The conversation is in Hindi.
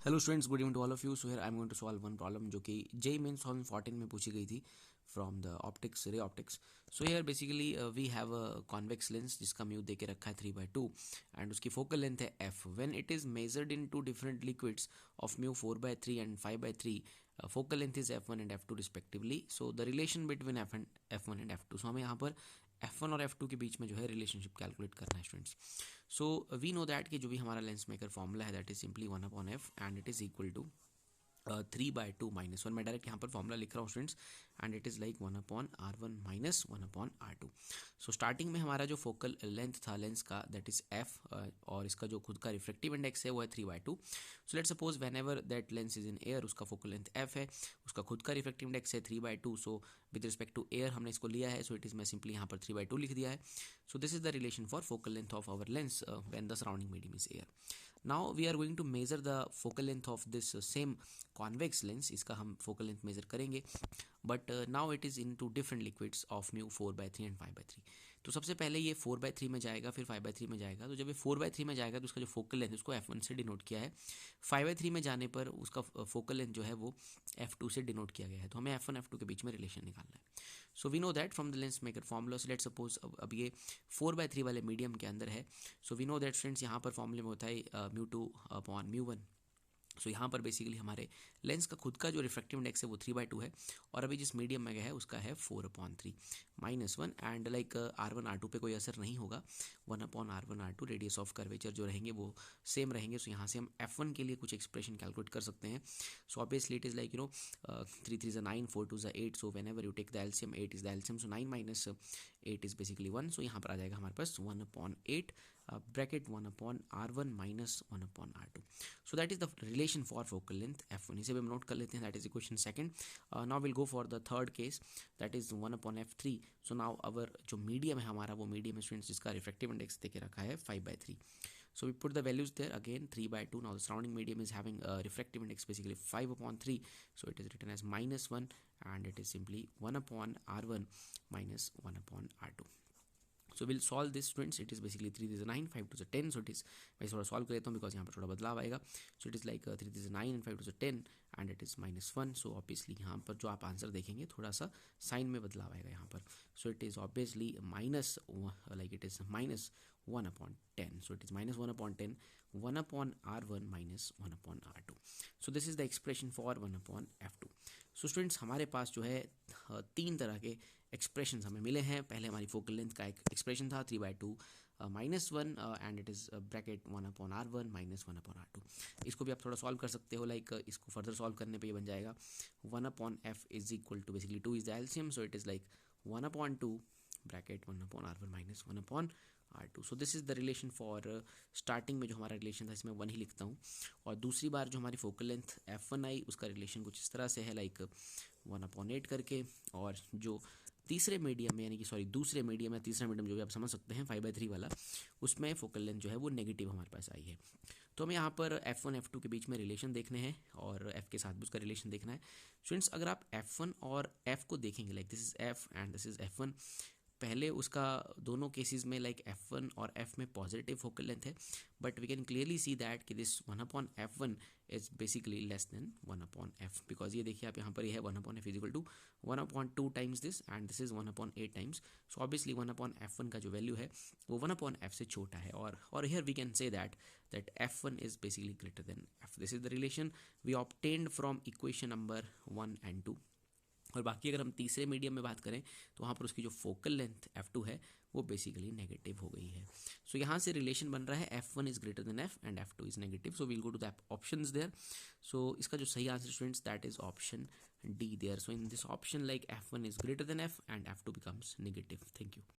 Hello students, good evening to all of you. So here I am going to solve one problem जो कि जेई मेंस 2014 में पूछी गई थी from the optics, ray optics. So here basically we have a convex lens जिसका म्यू दे के रखा है 3/2 एंड उसकी फोकल लेंथ है F. When it is measured in two different liquids of mu 4/3 and 5/3, focal length is F1 and F2 respectively. So the relation between F1 and F2, सो हमें यहाँ पर F1 और F2 के बीच में जो है रिलेशनशिप कैलकुलेट करना है students. So we know that कि जो भी हमारा लेंस मेकर फॉर्मूला है that is simply 1/f and it is equal to 3/2 - 1। मैं डायरेक्ट यहाँ पर फॉर्मूला लिख रहा हूँ students, and it is like 1/r1 - 1/r2। So starting में हमारा जो फोकल लेंथ था लेंस का दैट इज f, और इसका जो खुद का रिफ्रेक्टिव इंडेक्स है वो है 3/2। So let suppose whenever that lens is in air, उसका फोकल लेंथ f है, उसका खुद का रिफ्रेक्टिव इंडेक्स है 3/2। So with respect to air हमने इसको लिया है, सो इट इज़ मैं सिंपली यहाँ पर 3/2 लिख दिया है। So this is the relation for focal length of our lens when the surrounding medium is air. Now we are going to measure the focal length of this same convex lens. इसका हम फोकल लेंथ मेजर करेंगे, but now it is in two different liquids of mu 4/3 and 5/3। तो सबसे पहले ये 4/3 में जाएगा, फिर 5/3 में जाएगा। तो जब ये 4/3 में जाएगा तो उसका जो फोकल लेंथ उसको F1 से डिनोट किया है। 5/3 में जाने पर उसका फोकल लेंथ जो है वो F2 से डिनोट किया गया है। तो हमें F1 F2 के बीच में रिलेशन निकालना है। So we know that from the lens maker formula. Let suppose अब ये 4/3 वाले मीडियम के अंदर है। So we know that friends यहाँ पर फॉर्मूले में होता है μ2/μ1। सो यहाँ पर बेसिकली हमारे लेंस का खुद का जो रिफ्रैक्टिव इंडेक्स है वो 3/2 है, और अभी जिस मीडियम में गया है उसका है 4/3 -1। एंड लाइक R1 R2 पे कोई असर नहीं होगा। 1/R1 R2 radius of curvature जो रहेंगे वो सेम रहेंगे। सो यहाँ से हम F1 के लिए कुछ एक्सप्रेशन कैलकुलेट कर सकते हैं। So obviously it is like 3 3 9, 4 2 8। So whenever you take the LCM, 8 is the LCM. So 9 - 8 is basically 1। So यहाँ पर आ जाएगा हमारे पास 1/8 bracket 1/R1 - 1/R2। So that is the relation for focal length F1। इसे भी हम नोट कर लेते हैं, that is equation second. Now will go for the third case, that is 1/F3। So now our जो मीडियम है हमारा वो मीडियम स्टूडेंट्स जिसका रिफ्रैक्टिव इंडेक्स देके रखा है 5/3। So we put the values there again 3/2. Now the surrounding medium is having a refractive index basically 5/3. So it is written as -1, and it is simply 1/R1 - 1/R2. So will solve this students. It is basically 3 3 9, 5 2 10। So it is, मैं थोड़ा सॉल्व कर लेता हूँ बिकॉज यहाँ पर थोड़ा बदलाव आएगा। सो it is like 3 3 9 and 5 2 10 and it is -1। So obviously यहाँ पर जो आप आंसर देखेंगे थोड़ा सा साइन में बदलाव आएगा यहाँ पर। सो it is obviously minus, like it is -1/10। So it is -1/10, 1/R1 - 1/R2। So this is the expression for 1/F2। So students हमारे पास जो है तीन तरह के एक्सप्रेशन हमें मिले हैं। पहले हमारी फोकल लेंथ का एक एक्सप्रेशन था 3/2 -1, and it is bracket 1/R1 - 1/R2। इसको भी आप थोड़ा सॉल्व कर सकते हो, लाइक इसको फर्दर सॉल्व करने पे ये बन जाएगा 1/F is equal to basically 2 is the LCM. So it is like 1/2 bracket 1/R1 - 1/R2। So this is the relation for starting में जो हमारा रिलेशन था इसमें 1 ही लिखता हूँ, और दूसरी बार जो हमारी फोकल लेंथ F1 आई उसका रिलेशन कुछ इस तरह से है, लाइक 1/8 करके। और जो तीसरे मीडियम में, यानी कि सॉरी दूसरे मीडियम या तीसरा मीडियम जो भी आप समझ सकते हैं 5/3 वाला, उसमें फोकल लेंथ जो है वो नेगेटिव हमारे पास आई है। तो हमें यहाँ पर F1 F2 के बीच में रिलेशन देखने हैं और F के साथ भी उसका रिलेशन देखना है। स्टूडेंट्स अगर आप F1 और F को देखेंगे, like this is F and this is F1, पहले उसका दोनों केसेस में लाइक F1 और F में पॉजिटिव फोकल लेंथ है, but we can clearly see that कि this 1/F1 is basically less than 1/F, because ये देखिए आप यहाँ पर ये है 1/F is equal to 1/2 times this and this is 1/8 times. So obviously 1/F1 का जो वैल्यू है वो 1/F से छोटा है, और here we can say that F1 is basically greater than F। This is the relation we obtained from equation number 1 and 2। और बाकी अगर हम तीसरे मीडियम में बात करें तो वहाँ पर उसकी जो फोकल लेंथ F2 है वो बेसिकली नेगेटिव हो गई है। सो यहाँ से रिलेशन बन रहा है F1 is greater than F and F2 is negative. So we'll go to the options there. So इसका जो सही answer students that is option D there. So in this option like F1 is greater than F and F2 becomes negative. Thank you.